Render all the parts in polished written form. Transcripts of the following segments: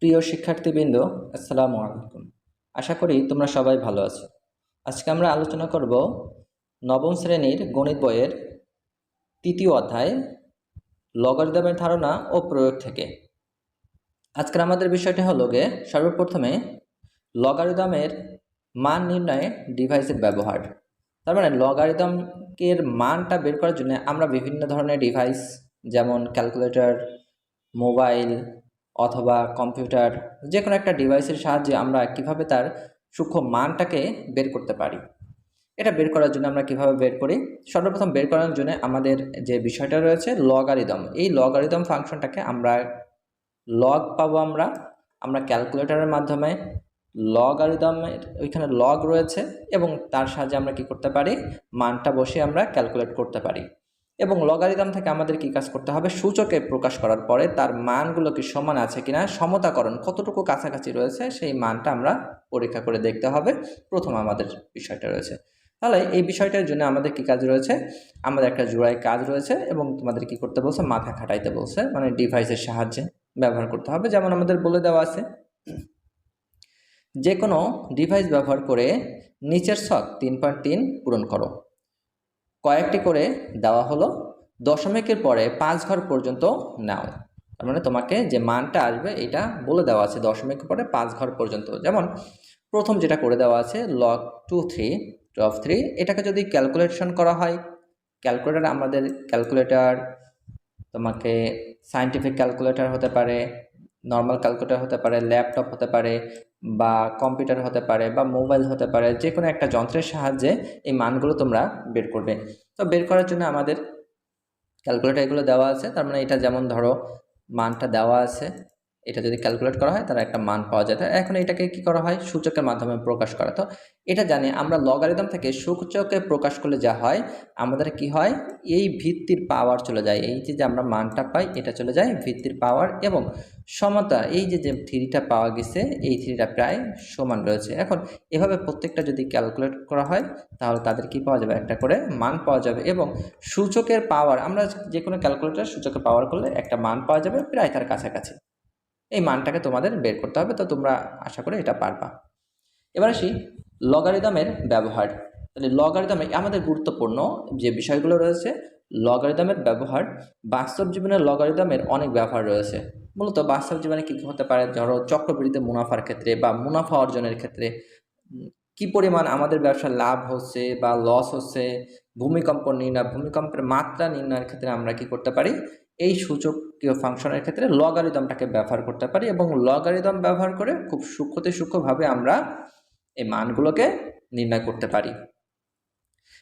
প্রিয় শিক্ষার্থীবৃন্দ, আসসালামু আলাইকুম। আশা করি তোমরা সবাই ভালো আছো। আজকে আমরা আলোচনা করব নবম শ্রেণীর গণিত বইয়ের তৃতীয় অধ্যায় লগারিদমের ধারণা ও প্রয়োগ থেকে। আজকের আমাদের বিষয়টি হলো সর্বপ্রথমে লগারিদমের মান নির্ণয়ে ডিভাইসের ব্যবহার। তার মানে লগারিদমের মানটা বের করার জন্য আমরা বিভিন্ন ধরনের ডিভাইস, যেমন ক্যালকুলেটর, মোবাইল অথবা কম্পিউটার, যে কোনো একটা ডিভাইসের সাহায্যে আমরা কিভাবে তার সূক্ষ্ম মানটাকে বের করতে পারি। এটা বের করার জন্য আমরা কিভাবে বের করি? সর্বপ্রথম বের করার জন্য আমাদের যে বিষয়টা রয়েছে লগারিদম, এই লগারিদম ফাংশনটাকে আমরা লগ পাবো। আমরা ক্যালকুলেটরের মাধ্যমে লগারিদমের ওইখানে লগ রয়েছে এবং তার সাহায্যে আমরা কি করতে পারি, মানটা বসে আমরা ক্যালকুলেট করতে পারি। এবং লগারিদম থেকে আমাদের কি কাজ করতে হবে, সূচকে প্রকাশ করার পরে তার মানগুলো কি সমান আছে কিনা, সমতাকরণ কতটুকু কাছাকাছি রয়েছে সেই মানটা আমরা পরীক্ষা করে দেখতে হবে। প্রথম আমাদের বিষয়টা রয়েছে। তাহলে এই বিষয়টার জন্য আমাদের কি কাজ রয়েছে, আমাদের একটা জোড়ায় কাজ রয়েছে এবং তোমাদের কি করতে বলছে, মাথা খাটাইতে বলছে, মানে ডিভাইসের সাহায্যে ব্যবহার করতে হবে। যেমন আমাদের বলে দেওয়া আছে, যে কোনো ডিভাইস ব্যবহার করে নিচের ছক 3.3 পূরণ করো। কয়েকটি করে দেওয়া হলো, দশমিকের পরে 5 ঘর পর্যন্ত নাও। তার মানে তোমাকে যে মানটা আসবে এটা বলে দেওয়া আছে, দশমিকের পরে 5 ঘর পর্যন্ত। যেমন প্রথম যেটা করে দেওয়া আছে log 2/3, এটাকে যদি ক্যালকুলেশন করা হয়, ক্যালকুলেটর, আমাদের ক্যালকুলেটর তোমাকে সায়েন্টিফিক ক্যালকুলেটর হতে পারে, নর্মাল ক্যালকুলেটর হতে পারে, ল্যাপটপ হতে পারে, বা কম্পিউটার হতে পারে, বা মোবাইল হতে পারে, যে কোনো একটা যন্ত্রের সাহায্যে এই মানগুলো তোমরা বের করবে। তো বের করার জন্য আমাদের ক্যালকুলেটর এগুলো দেওয়া আছে। তার মানে এটা যেমন ধরো মানটা দেওয়া আছে, এটা যদি ক্যালকুলেট করা হয় তার একটা মান পাওয়া যায়। এখন এটাকে কি করা হয়, সূচকের মাধ্যমে প্রকাশ করা। তো এটা জানি আমরা, লগারিদম থেকে সূচকে প্রকাশ করলে যা হয়, আমাদের কি হয়, এই ভিত্তির পাওয়ার চলে যায়, এই যে আমরা মানটা পাই এটা চলে যায় ভিত্তির পাওয়ার, এবং সমতা, এই যে থ্রিটা পাওয়া গেছে, এই থ্রিটা প্রায় সমান রয়েছে। এখন এভাবে প্রত্যেকটা যদি ক্যালকুলেট করা হয় তাহলে তাদের কি পাওয়া যাবে, একটা করে মান পাওয়া যাবে। এবং সূচকের পাওয়ার, আমরা যে কোনো ক্যালকুলেটর সূচকের পাওয়ার করলে একটা মান পাওয়া যাবে প্রায় তার কাছাকাছি। এই মানটাকে তোমাদের বের করতে হবে। তো তোমরা আশা করি এটা পারবা। এবার আসি লগারিদমের ব্যবহার। তাহলে লগারিদমে আমাদের গুরুত্বপূর্ণ যে বিষয়গুলো রয়েছে, লগারিদমের ব্যবহার। বাস্তব জীবনে লগারিদমের অনেক ব্যবহার রয়েছে। মূলত বাস্তব জীবনে কী কী হতে পারে, ধরো চক্রবৃদ্ধি মুনাফার ক্ষেত্রে বা মুনাফা অর্জনের ক্ষেত্রে কি পরিমাণ আমাদের ব্যবসার লাভ হচ্ছে বা লস হচ্ছে, ভূমিকম্প নির্ণয়, ভূমিকম্পের মাত্রা নির্ণয়ের ক্ষেত্রে আমরা কি করতে পারি, এই সূচকীয় ফাংশনের ক্ষেত্রে লগারিদমটাকে ব্যবহার করতে পারি। এবং লগারিদম ব্যবহার করে খুব সূক্ষ্মভাবে আমরা এই মানগুলোকে নির্ণয় করতে পারি।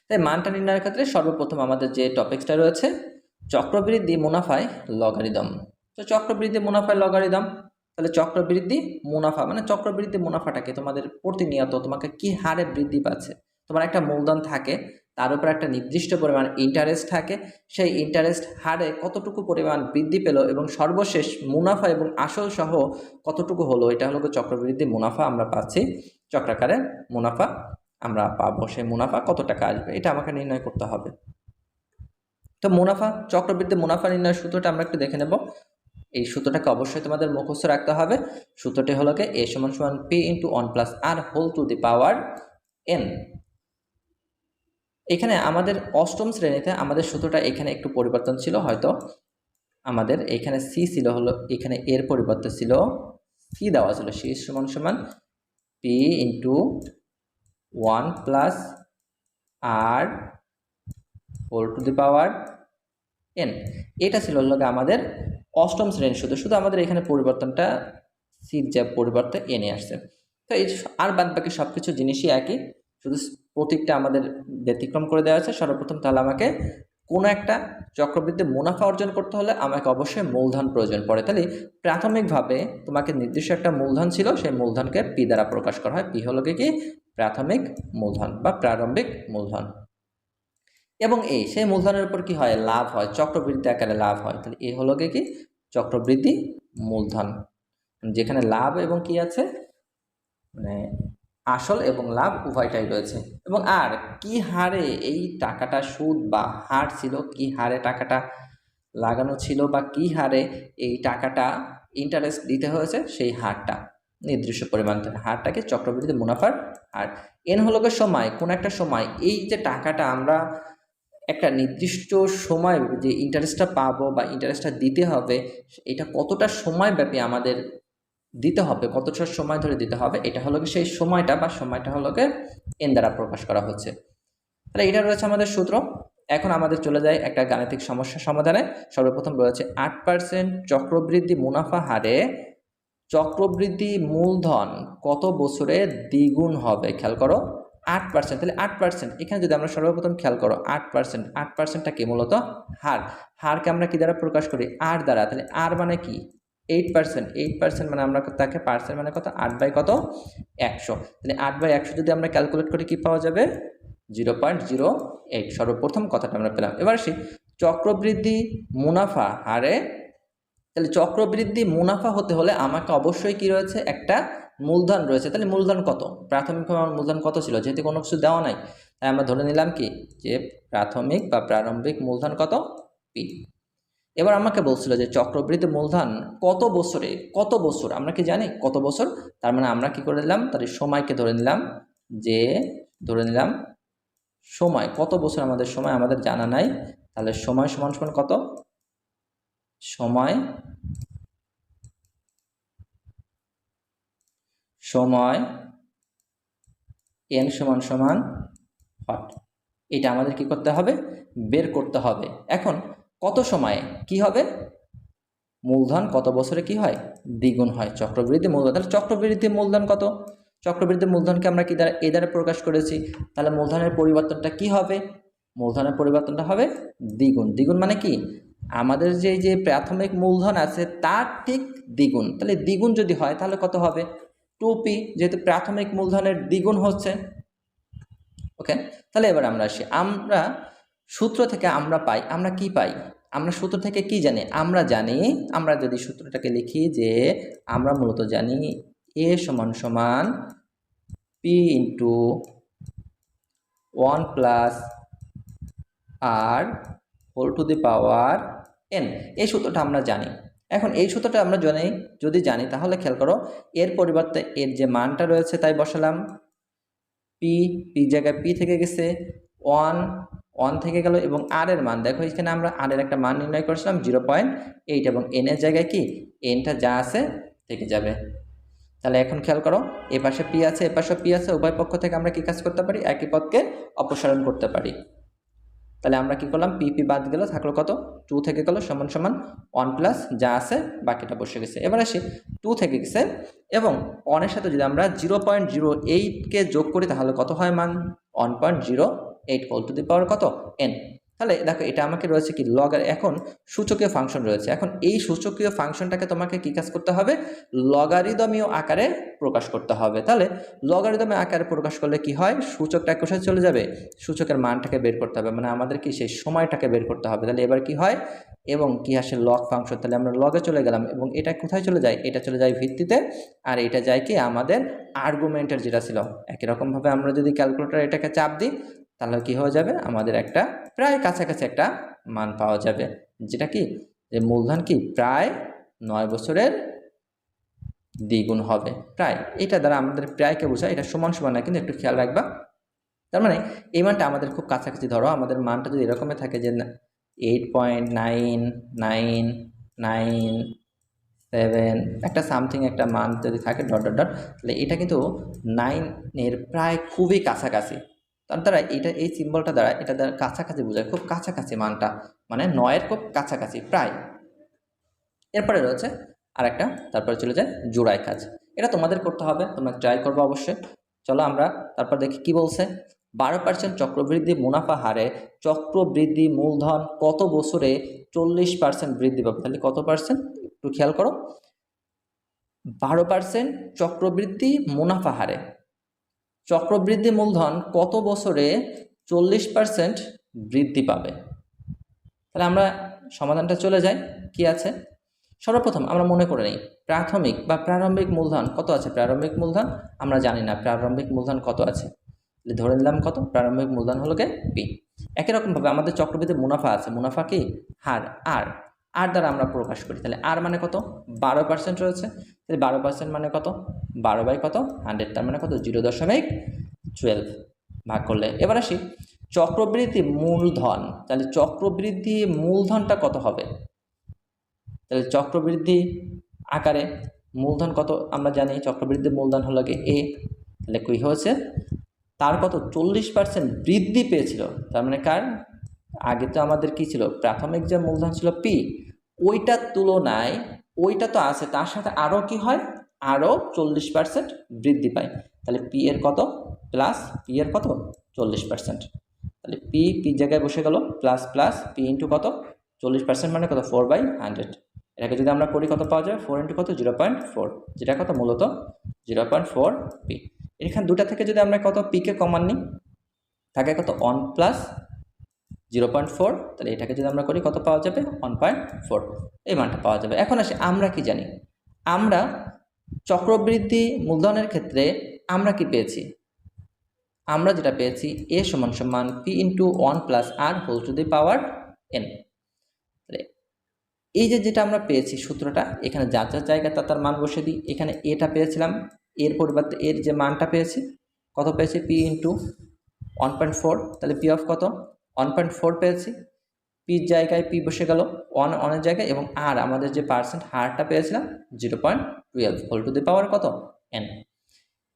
তাই মানটা নির্ণয়ের ক্ষেত্রে সর্বপ্রথম আমাদের যে টপিকসটা রয়েছে, চক্রবৃদ্ধি মুনাফায় লগারিদম। তো চক্রবৃদ্ধি মুনাফায় লগারিদম, তাহলে চক্রবৃদ্ধি মুনাফা মানে চক্রবৃদ্ধি মুনাফাটাকে তোমাদের প্রতিনিয়ত তোমাকে কি হারে বৃদ্ধি পাচ্ছে। তোমার একটা মূলধন থাকে, তার উপর একটা নির্দিষ্ট পরিমাণ ইন্টারেস্ট থাকে, সেই ইন্টারেস্ট হারে কতটুকু পরিমাণ বৃদ্ধি পেল এবং সর্বশেষ মুনাফা এবং আসল সহ কতটুকু হলো, এটা হলো চক্রবৃদ্ধি মুনাফা। আমরা পাচ্ছি চক্রাকারে মুনাফা আমরা পাবো, সেই মুনাফা কত টাকা আসবে এটা আমাকে নির্ণয় করতে হবে। তো মুনাফা, চক্রবৃদ্ধি মুনাফা নির্ণয়ের সূত্রটা আমরা একটু দেখে নেব। এই সূত্রটাকে অবশ্যই তোমাদের মুখস্থ রাখতে হবে। সূত্রটি হলো a = p × 1 + r whole to the power n। এখানে আমাদের অষ্টম শ্রেণীতে আমাদের সূত্রটা এখানে একটু পরিবর্তন ছিল, হয়তো আমাদের এখানে c ছিল, হলো এখানে এর পরিবর্তে ছিল c দেওয়া ছিল, c = p × 1 + r whole to the power n। এটা ছিল আমাদের অষ্টম শ্রেণীর সূত্র। শুধু আমাদের এখানে পরিবর্তনটা সির যে পরিবর্তে এনে আসছে। তো এই আর বাদ বাকি সব কিছু জিনিসই একই, শুধু প্রতীকটা আমাদের ব্যতিক্রম করে দেওয়া আছে। সর্বপ্রথম তাহলে আমাকে কোনো একটা চক্রবৃদ্ধি মুনাফা অর্জন করতে হলে আমাকে অবশ্যই মূলধন প্রয়োজন পড়ে। তাহলে প্রাথমিকভাবে তোমাকে নির্দিষ্ট একটা মূলধন ছিল, সেই মূলধনকে পি দ্বারা প্রকাশ করা হয়। পি হলো কি প্রাথমিক মূলধন বা প্রারম্ভিক মূলধন, এবং সেই মূলধনের উপর কি হয়, লাভ হয়, চক্রবৃদ্ধি আকারে লাভ হয়। তাহলে এই হলো কি চক্রবৃদ্ধি মূলধন, যেখানে লাভ এবং কি আছে, মানে আসল এবং লাভ উভয়টাই রয়েছে। এবং আর কি হারে এই টাকাটা সুদ বা হার ছিল, কি হারে টাকাটা লাগানো ছিল, বা কি হারে এই টাকাটা ইন্টারেস্ট দিতে হয়েছে সেই হারটা, নির্দিষ্ট পরিমাণ হারটাকে চক্রবৃদ্ধি মুনাফার হার। এন হলো সময়, কোন একটা সময় এই যে টাকাটা আমরা একটা নির্দিষ্ট সময় যে ইন্টারেস্টটা পাবো বা ইন্টারেস্টটা দিতে হবে, এটা কতটা সময়ব্যাপী আমাদের দিতে হবে, কতটা সময় ধরে দিতে হবে, এটা হলো সেই সময়টা বা সময়টা হলো এন দ্বারা প্রকাশ করা হচ্ছে। তাহলে এটা রয়েছে আমাদের সূত্র। এখন আমাদের চলে যায় একটা গাণিতিক সমস্যা সমাধানে। সর্বপ্রথম রয়েছে 8% চক্রবৃদ্ধি মুনাফা হারে চক্রবৃদ্ধি মূলধন কত বছরে দ্বিগুণ হবে। খেয়াল করো 8%, তাহলে 8% এখানে যদি আমরা সর্বপ্রথম খেয়াল করো 8%, 8%টা কি মূলত হার। হারকে আমরা কি দ্বারা প্রকাশ করি? আর দ্বারা। তাহলে আর মানে কি 8%, 8% মানে আমরা তাকে পার্সেন্ট মানে কত 8/100। তাহলে 8/100 যদি আমরা ক্যালকুলেট করি কি পাওয়া যাবে? 0.08। সর্বপ্রথম কথাটা আমরা পেলাম। এবার আসি চক্রবৃদ্ধি মুনাফা হারে। তাহলে চক্রবৃদ্ধি মুনাফা হতে হলে আমাকে অবশ্যই কি রয়েছে? একটা মূলধন রয়েছে। তাহলে মূলধন কত? প্রাথমিকভাবে আমার মূলধন কত ছিল? যেহেতু কোনো কিছু দেওয়া নাই, তাই আমরা ধরে নিলাম কি যে প্রাথমিক বা প্রারম্ভিক মূলধন কত? পি। এবার আমাকে বলছিল যে চক্রবৃদ্ধি মূলধন কত বছরে, কত বছর আমরা কি জানি কত বছর? তার মানে আমরা কি করে নিলাম? তার সময়কে ধরে নিলাম, যে ধরে নিলাম সময় কত বছর, আমাদের সময় আমাদের জানা নাই। তাহলে সময় সমান সমান কত? সময় এন সমান সমান হট। এটা আমাদের কি করতে হবে? বের করতে হবে। এখন কত সময়ে কি হবে? মূলধন কত বছরে কি হয়? দ্বিগুণ হয় চক্রবৃদ্ধি মূলধন। তাহলে চক্রবৃদ্ধি মূলধন কত? চক্রবৃদ্ধি মূলধনকে আমরা কি দ্বারা? এ দ্বারা প্রকাশ করেছি। তাহলে মূলধনের পরিবর্তনটা কি হবে? মূলধনের পরিবর্তনটা হবে দ্বিগুণ। দ্বিগুণ মানে কি? আমাদের যে প্রাথমিক মূলধন আছে তার ঠিক দ্বিগুণ। তাহলে দ্বিগুণ যদি হয় তাহলে কত হবে? 2p, যেহেতু প্রাথমিক মূলধনের দ্বিগুণ হচ্ছে। ওকে, তাহলে এবার আমরা আসি। আমরা সূত্র থেকে আমরা পাই, আমরা কি পাই? আমরা সূত্র থেকে কি জানি? আমরা জানি, আমরা যদি সূত্রটাকে লিখি যে আমরা মূলত জানি এ সমান সমান P into 1 plus R whole to the power N. এই সূত্রটা আমরা জানি। এখন এই সূত্রটা আমরা যদি জানি তাহলে খেয়াল করো, এর পরিবর্তে এর যে মানটা রয়েছে তাই বসালাম। পি জায়গায় পি থেকে গেছে, 1 থেকে গেল, এবং আর এর মান দেখো এখানে আমরা আর এর একটা মান নির্ণয় করেছিলাম 0.8, এবং এন এর জায়গায় কি এনটা যা আছে থেকে যাবে। তাহলে এখন খেয়াল করো, এ পাশে পি আছে, এ পাশে পি আছে, উভয় পক্ষ থেকে আমরা কি কাজ করতে পারি? একই পদকে অপসারণ করতে পারি। তাহলে আমরা কি করলাম? পি বাদ গেল, থাকলো কত? 2 থেকে গেল সমান সমান 1 প্লাস যা আছে বাকিটা বসে গেছে। এবার আসি 2 থেকে গেছে, এবং 1 এর সাথে যদি আমরা 0.08কে যোগ করি তাহলে কত হয় মান? 1.08 হোল টু দি পাওয়ার কত? এন। তাহলে দেখো এটা আমাকে রয়েছে কি লগার, এখন সূচকীয় ফাংশন রয়েছে। এখন এই সূচকীয় ফাংশনটাকে তোমাকে কি কাজ করতে হবে? লগারিদমীয় আকারে প্রকাশ করতে হবে। তাহলে লগারিদমীয় আকারে প্রকাশ করলে কি হয়? সূচকটা কোথায় চলে যাবে? সূচকের মানটাকে বের করতে হবে, মানে আমাদের কি সেই সময়টাকে বের করতে হবে। তাহলে এবার কি হয়? এবং কি আসে? Log function. তাহলে আমরা লগে চলে গেলাম, এবং এটা কোথায় চলে যায়? এটা চলে যায় ভিত্তিতে, আর এটা যায় কি আমাদের আর্গুমেন্টের যেটা ছিল। একই রকমভাবে আমরা যদি ক্যালকুলেটর এটাকে চাপ দিই তাহলে কি হয়ে যাবে? আমাদের একটা প্রায় কাছাকাছি একটা মান পাওয়া যাবে, যেটা কি যে মূলধন কি প্রায় 9 বছরের দ্বিগুণ হবে প্রায়। এটা দ্বারা আমাদের প্রায়কে বোঝায়, এটা সমান সমান না কিন্তু একটু খেয়াল রাখবা। তার মানে এই মানটা আমাদের খুব কাছাকাছি। ধরো আমাদের মানটা যদি এরকমই থাকে যে 8.9997 একটা সামথিং একটা মান যদি থাকে ডট ডট ডট, তাহলে এটা কিন্তু 9-এর প্রায় খুবই কাছাকাছি। তার দ্বারা এটা এই সিম্বলটা দ্বারা এটা দ্বারা কাছাকাছি বোঝায়, খুব কাছাকাছি মানটা, মানে 9-এর খুব কাছাকাছি প্রায়। এরপরে রয়েছে আর একটা, তারপরে চলে যায় জোড়ায় কাজ। এটা তোমাদের করতে হবে, তোমরা ট্রাই করবো অবশ্যই। চলো আমরা তারপর দেখি কি বলছে। 12% চক্রবৃদ্ধি মুনাফা হারে চক্রবৃদ্ধি মূলধন কত বছরে 40% বৃদ্ধি পাবে? তাহলে কত পার্সেন্ট? একটু খেয়াল করো, 12% চক্রবৃদ্ধি মুনাফা হারে চক্রবৃদ্ধি মূলধন কত বছরে 40% বৃদ্ধি পাবে? তাহলে আমরা সমাধানটা চলে যাই। কি আছে? সর্বপ্রথম আমরা মনে করে নিই প্রাথমিক বা প্রারম্ভিক মূলধন কত আছে? প্রারম্ভিক মূলধন আমরা জানি না, প্রারম্ভিক মূলধন কত আছে, ধরে নিলাম কত? প্রারম্ভিক মূলধন হলো পি। একই রকমভাবে আমাদের চক্রবৃদ্ধি মুনাফা আছে, মুনাফা কি হার আর, আর দ্বারা আমরা প্রকাশ করি, তাহলে আর মানে কত 12% রয়েছে, তাহলে 12% মানে কত 12/কত 100, তার মানে কত 0.12 ভাগ করলে। এবার আসি চক্রবৃদ্ধি মূলধন, তাহলে চক্রবৃদ্ধি মূলধনটা কত হবে, তাহলে চক্রবৃদ্ধি আকারে মূলধন কত আমরা জানি, চক্রবৃদ্ধি মূলধন হলো কি এ, তাহলে কি হয়েছে তার কত 40% বৃদ্ধি পেয়েছিল, তার মানে কার আগে তো আমাদের কি ছিল প্রাথমিক যে মূলধন ছিল পি, ওইটার তুলনায় ওইটা তো আছে তার সাথে আরও কি হয় আরও 40% বৃদ্ধি পায়, তাহলে পি এর কত প্লাস পি এর কত 40%, তাহলে পি পি জায়গায় বসে গেল প্লাস প্লাস পি ইন্টু কত 40% মানে কত 4/100, এটাকে যদি আমরা করি কত পাওয়া যাবে 4 ইন্টু কত 0.4, যেটা কত মূলত 0.4 পি। এখানে দুটা থেকে যদি আমরা কত পিকে কমান নিই থাকে কত 1 প্লাস 0.4, তাহলে এটাকে যদি আমরা করি কত পাওয়া যাবে 1.4, এই মানটা পাওয়া যাবে। এখন আসি আমরা কি জানি, আমরা চক্রবৃদ্ধি মূলধনের ক্ষেত্রে আমরা কি পেয়েছি, আমরা যেটা পেয়েছি এ সমান সমান P into 1 plus R whole to the power N, এই যে যেটা আমরা পেয়েছি সূত্রটা এখানে যা যা জায়গা তার মান বসে দিই, এখানে এটা পেয়েছিলাম এর পরিবর্তে এর যে মানটা পেয়েছি কত পেয়েছি পি ইন্টু 1.4, তাহলে পি অফ কত 1.4 পেয়েছি, পির জায়গায় পি বসে গেল অনের জায়গায়, এবং আর আমাদের যে পার্সেন্ট হারটা পেয়েছিলাম 0.12 হোল টু দি পাওয়ার কত এন।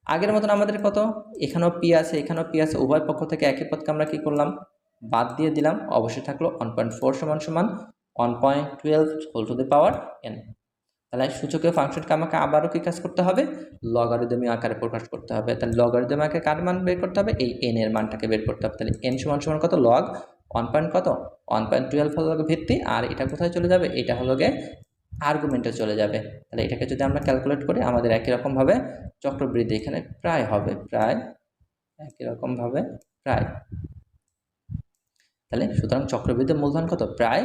আগের মতন আমাদের কত এখানেও পি আছে এখানেও পি আছে, উভয় পক্ষ থেকে একই পদকে আমরা কি করলাম বাদ দিয়ে দিলাম, অবশ্যই থাকলো 1.4 সমান সমান 1.12 whole to the power N. তাহলে সূচকীয় ফাংশনকে আমাকে আবারও কি কাজ করতে হবে লগারিদমিক আকারে প্রকাশ করতে হবে, তাহলে লগারিদমিক আকারে কার মান বের করতে হবে এই এন এর মানটাকে বের করতে হবে, তাহলে এন সমান সমান কত লগ 1. কত 1.12 হলো ভিত্তি, আর এটা কোথায় চলে যাবে এটা হলো গে আর্গুমেন্টে চলে যাবে, তাহলে এটাকে যদি আমরা ক্যালকুলেট করি আমাদের একই রকমভাবে চক্রবৃদ্ধি এখানে প্রায় হবে প্রায় একই রকমভাবে প্রায়, তাহলে সুতরাং চক্রবৃদ্ধির মূলধন কত প্রায়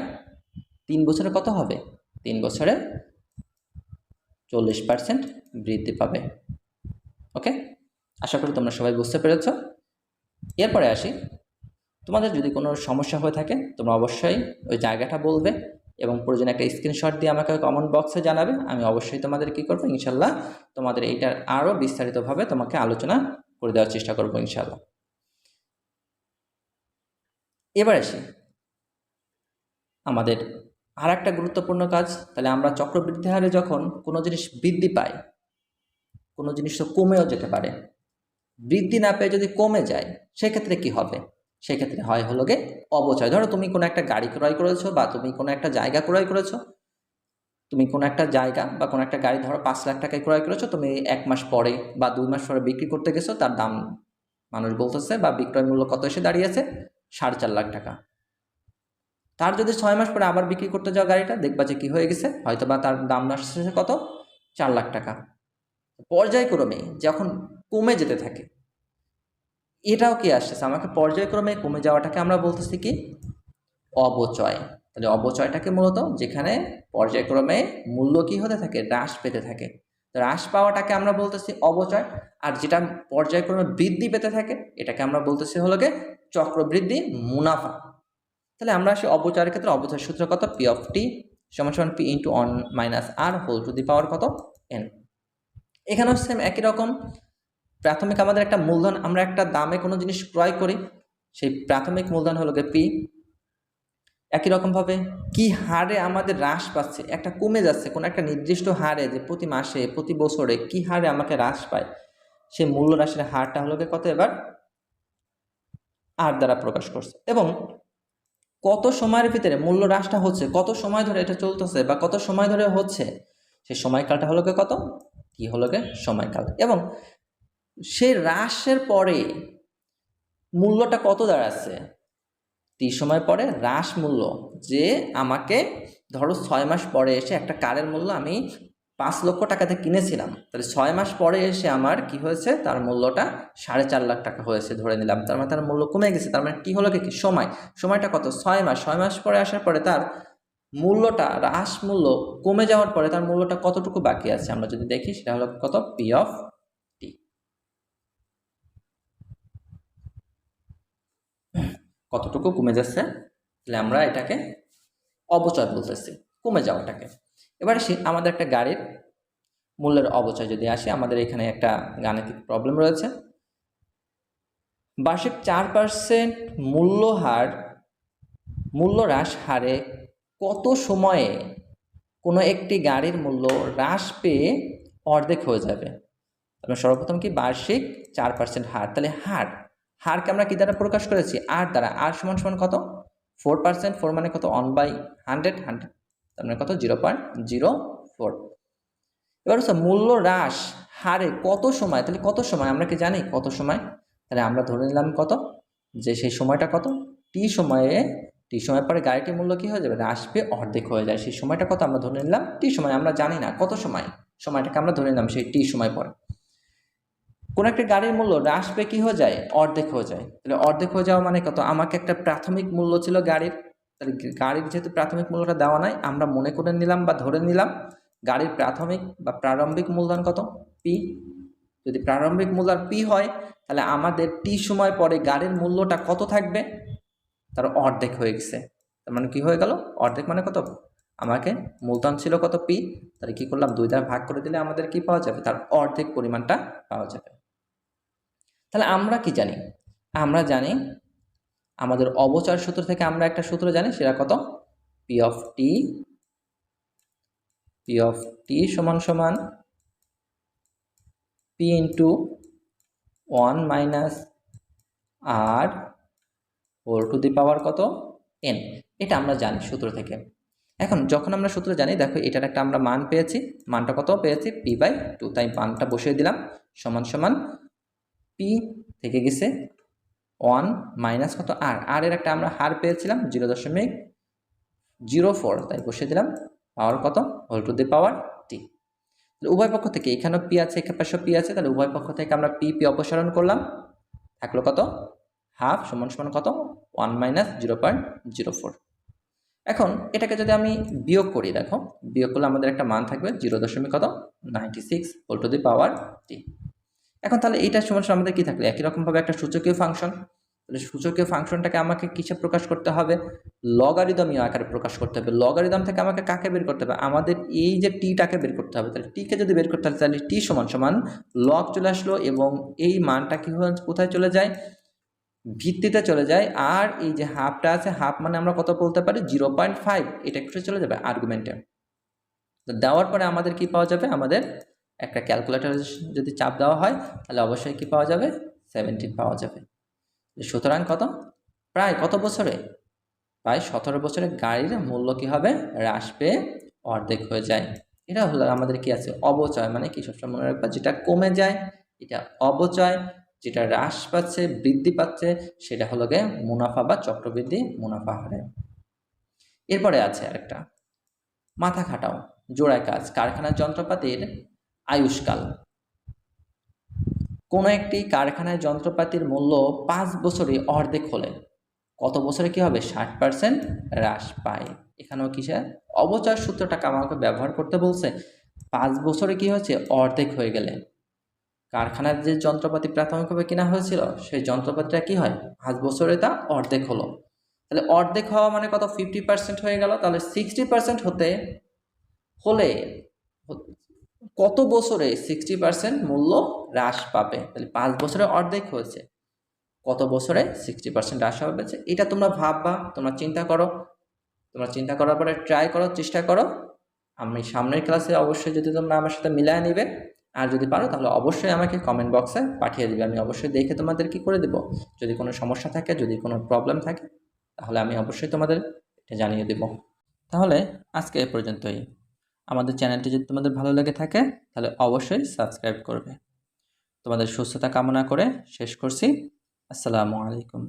3 বছরে কত হবে 3 বছরে 40% বৃদ্ধি পাবে। ওকে, আশা করি তোমরা সবাই বুঝতে পেরেছ। এরপরে আসি, তোমাদের যদি কোনো সমস্যা হয়ে থাকে তোমরা অবশ্যই ওই জায়গাটা বলবে এবং প্রয়োজনে একটা স্ক্রিনশট দিয়ে আমাকে কমেন্ট বক্সে জানাবে, আমি অবশ্যই তোমাদের কি করবো ইনশাল্লাহ তোমাদের এইটার আরও বিস্তারিতভাবে তোমাকে আলোচনা করে দেওয়ার চেষ্টা করবো ইনশাল্লাহ। এবার আসি আমাদের আর একটা গুরুত্বপূর্ণ কাজ, তাহলে আমরা চক্রবৃদ্ধি হারে যখন কোনো জিনিস বৃদ্ধি পায় কোনো জিনিস তো কমেও যেতে পারে, বৃদ্ধি না পেয়ে যদি কমে যায় সেক্ষেত্রে কি হবে, সেক্ষেত্রে হয় হলো গে অবচয়। ধরো তুমি কোনো একটা গাড়ি ক্রয় করেছো বা তুমি কোনো একটা জায়গা ক্রয় করেছো, তুমি কোনো একটা জায়গা বা কোনো একটা গাড়ি ধরো 5 লাখ টাকায় ক্রয় করেছো, তুমি 1 মাস পরে বা 2 মাস পরে বিক্রি করতে গেছো, তার দাম মানুষ বলতেছে বা বিক্রয় মূল্য কত এসে দাঁড়িয়েছে 4.5 লাখ টাকা, তার যদি 6 মাস পরে আবার বিক্রি করতে যাও গাড়িটা দেখবা যে কি হয়ে গেছে হয়তো বা তার দাম আসছে কত 4 লাখ টাকা। পর্যায়ক্রমে যখন কমে যেতে থাকে এটাও কি আসছে আমাকে পর্যায়ক্রমে কমে যাওয়াটাকে আমরা বলতেছি কি অবচয়। তাহলে অবচয়টাকে মূলত যেখানে পর্যায়ক্রমে মূল্য কি হতে থাকে হ্রাস পেতে থাকে, হ্রাস পাওয়াটাকে আমরা বলতেছি অবচয়, আর যেটা পর্যায়ক্রমে বৃদ্ধি পেতে থাকে এটাকে আমরা বলতেছি হলো গিয়ে চক্রবৃদ্ধি মুনাফা। তাহলে আমরা আসি অবচয়ের ক্ষেত্রে অবচয় সূত্র কত পি অফ টি সমান সমান P into 1 minus r whole to the power কত এন। এখানেও সেম একই রকম, প্রাথমিক আমাদের একটা মূলধন আমরা একটা দামে কোনো জিনিস ক্রয় করি, সেই প্রাথমিক মূলধন হলো গিয়ে পি, একই রকমভাবে কি হারে আমাদের হ্রাস পাচ্ছে একটা কমে যাচ্ছে কোনো একটা নির্দিষ্ট হারে, যে প্রতি মাসে প্রতি বছরে কি হারে আমাকে হ্রাস পায় সেই মূল্য হ্রাসের হারটা হলো গিয়ে কত এবার আর দ্বারা প্রকাশ করছে, এবং কত সময়ের ভিতরে মূল্য হ্রাসটা হচ্ছে কত সময় ধরে এটা চলতেছে বা কত সময় ধরে হচ্ছে সেই সময়কালটা হলো গিয়ে কত কি হলো গিয়ে সময়কাল, এবং সেই হ্রাসের পরে মূল্যটা কত দাঁড়াচ্ছে টি সময় পরে হ্রাস মূল্য, যে আমাকে ধরো 6 মাস পরে এসে একটা কারের মূল্য আমি 5 লক্ষ টাকাতে কিনেছিলাম, তাহলে 6 মাস পরে এসে আমার কি হয়েছে তার মূল্যটা 4.5 লাখ টাকা হয়েছে ধরে নিলাম, তার মানে তার মূল্য কমে গেছে, তার মানে কি হলো কি সময়টা কত 6 মাস, 6 মাস পরে আসার পরে তার মূল্যটা হ্রাস মূল্য কমে যাওয়ার পরে তার মূল্যটা কতটুকু বাকি আছে আমরা যদি দেখি সেটা হলো কত পি অফ টি, কতটুকু কমে যাচ্ছে, তাহলে আমরা এটাকে অবচয় বলতেছি। কমে যাওয়াটাকে। এবার আসি আমাদের একটা গাড়ির মূল্যের অবচয় যদি আসে, আমাদের এখানে একটা গাণিতিক প্রবলেম রয়েছে। বার্ষিক 4% মূল্য হ্রাস হারে কত সময়ে কোনো একটি গাড়ির মূল্য হ্রাস পেয়ে অর্ধেক হয়ে যাবে? আমরা সর্বপ্রথম কি বার্ষিক 4% হার, তাহলে হারকে আমরা কি দ্বারা প্রকাশ করেছি? আর দ্বারা। আর সমান সমান কত? 4%। 4 মানে কত? 1/100, তার মানে কত? 0.04। এবার হচ্ছে মূল্য হ্রাস হারে কত সময়, তাহলে কত সময় আমরা কি জানি কত সময়? তাহলে আমরা ধরে নিলাম কত, যে সেই সময়টা কত? টি সময় পরে গাড়িটির মূল্য কি হয়ে যাবে? হ্রাস পেয়ে অর্ধেক হয়ে যায়। সেই সময়টা কত আমরা ধরে নিলাম? টি সময়। আমরা জানি না কত সময়, সময়টাকে আমরা ধরে নিলাম সেই টি সময় পরে। কোন একটা গাড়ির মূল্য হ্রাস পেয়ে কি হয়ে যায়? অর্ধেক হয়ে যায়। তাহলে অর্ধেক হয়ে যাওয়া মানে কত? আমাকে একটা প্রাথমিক মূল্য ছিল গাড়ির, তাহলে গাড়ির যেহেতু প্রাথমিক মূল্যটা দেওয়া নাই, আমরা মনে করে নিলাম বা ধরে নিলাম গাড়ির প্রাথমিক বা প্রারম্ভিক মূলধন কত? পি। যদি প্রারম্ভিক মূলধন পি হয়, তাহলে আমাদের টি সময় পরে গাড়ির মূল্যটা কত থাকবে? তার অর্ধেক হয়ে গেছে। তার মানে কি হয়ে গেল? অর্ধেক মানে কত? আমাকে মূলধন ছিল কত? পি। তাহলে কি করলাম? 2 দ্বারা ভাগ করে দিলে আমাদের কি পাওয়া যাবে? তার অর্ধেক পরিমাণটা পাওয়া যাবে। তাহলে আমরা কি জানি? আমরা জানি আমাদের অবচয় সূত্র থেকে আমরা একটা সূত্র জানি, সেটা কত? পি অফ টি সমান সমান P into 1 minus r whole to the power কত? এন। এটা আমরা জানি সূত্র থেকে। এখন যখন আমরা সূত্র জানি, দেখো এটার একটা আমরা মান পেয়েছি। মানটা কত পেয়েছি? p/2। তাই মানটা বসিয়ে দিলাম সমান সমান পি থেকে গেছে 1 মাইনাস কত? আর এর একটা আমরা হার পেয়েছিলাম 0.04, তাই বসিয়ে দিলাম পাওয়ার কত? হোল টু দি পাওয়ার টি। উভয় পক্ষ থেকে, এখানেও পি আছে, এখানে পাশে পি আছে, তাহলে উভয় পক্ষ থেকে আমরা পি অপসারণ করলাম, থাকলো কত? হাফ সমান সমান কত? 1 মাইনাস 0.04। এখন এটাকে যদি আমি বিয়োগ করি, দেখো বিয়োগ করলে আমাদের একটা মান থাকবে 0.96 হোল টু দি পাওয়ার টি। এখন তাহলে এইটা সমান সমান আমাদের কি থাকলে? একই রকমভাবে একটা সূচকীয় ফাংশন, তাহলে সূচকীয় ফাংশনটাকে আমাকে কিসে প্রকাশ করতে হবে? লগারিদমীয় আকারে প্রকাশ করতে হবে। লগারিদম থেকে আমাকে কাকে বের করতে হবে? আমাদের এই যে টিটাকে বের করতে হবে। তাহলে টিকে যদি বের করতে হবে, তাহলে টি সমান সমান লগ চলে আসলো, এবং এই মানটা কি কোথায় চলে যায়? ভিত্তিতে চলে যায়। আর এই যে হাফটা আছে, হাফ মানে আমরা কত বলতে পারি? 0.5। এটা একটু চলে যাবে আর্গুমেন্টে। তো দেওয়ার পরে আমাদের কি পাওয়া যাবে? আমাদের একটা ক্যালকুলেটর যদি চাপ দেওয়া হয়, তাহলে অবশ্যই কি পাওয়া যাবে? 17 পাওয়া যাবে। সুতরাং কত? প্রায় কত বছরে? প্রায় 17 বছরে গাড়ির মূল্য কি হবে? হ্রাস পেয়ে অর্ধেক হয়ে যায়। এটা হলো আমাদের কি আছে? অবচয়। মানে কি? সবসময় মনে রাখবা, যেটা কমে যায় এটা অবচয়, যেটা হ্রাস পাচ্ছে, বৃদ্ধি পাচ্ছে, সেটা হলো গিয়ে মুনাফা বা চক্রবৃদ্ধি মুনাফা হারে। এরপরে আছে আরেকটা, মাথা খাটাও, জোড়ায় কাজ, কারখানার যন্ত্রপাতির আয়ুষ্কাল। কোনো একটি কারখানায় যন্ত্রপাতির মূল্য 5 বছরে অর্ধেক হলে কত বছরে কি হবে? 60% হ্রাস পায়। এখানেও কিসে? অবচয় সূত্রটাকে আমাকে ব্যবহার করতে বলছে। 5 বছরে কি হচ্ছে? অর্ধেক হয়ে গেলে। কারখানার যে যন্ত্রপাতি প্রাথমিকভাবে কেনা হয়েছিল, সেই যন্ত্রপাতিটা কি হয়? 5 বছরে তা অর্ধেক হলো। তাহলে অর্ধেক হওয়া মানে কত? 50% হয়ে গেল। তাহলে 60% হলে কত বছরে 60% মূল্য হ্রাস পাবে? তাহলে 5 বছরে অর্ধেক হয়েছে, কত বছরে 60% হ্রাস পাবে? এটা তোমরা ভাববা, তোমরা চিন্তা করো। তোমরা চিন্তা করার পরে ট্রাই করো, চেষ্টা করো। আমি সামনের ক্লাসে অবশ্যই, যদি তোমরা আমার সাথে মিলায় নিবে, আর যদি পারো তাহলে অবশ্যই আমাকে কমেন্ট বক্সে পাঠিয়ে দিবে। আমি অবশ্যই দেখে তোমাদের কি করে দেব। যদি কোনো সমস্যা থাকে, যদি কোনো প্রবলেম থাকে, তাহলে আমি অবশ্যই তোমাদের এটা জানিয়ে দেব। তাহলে আজকে এ পর্যন্তই। আমাদের চ্যানেলটি যদি তোমাদের ভালো লেগে থাকে, তাহলে অবশ্যই সাবস্ক্রাইব করবে। তোমাদের সুস্থতা কামনা করে শেষ করছি। আসসালামু আলাইকুম।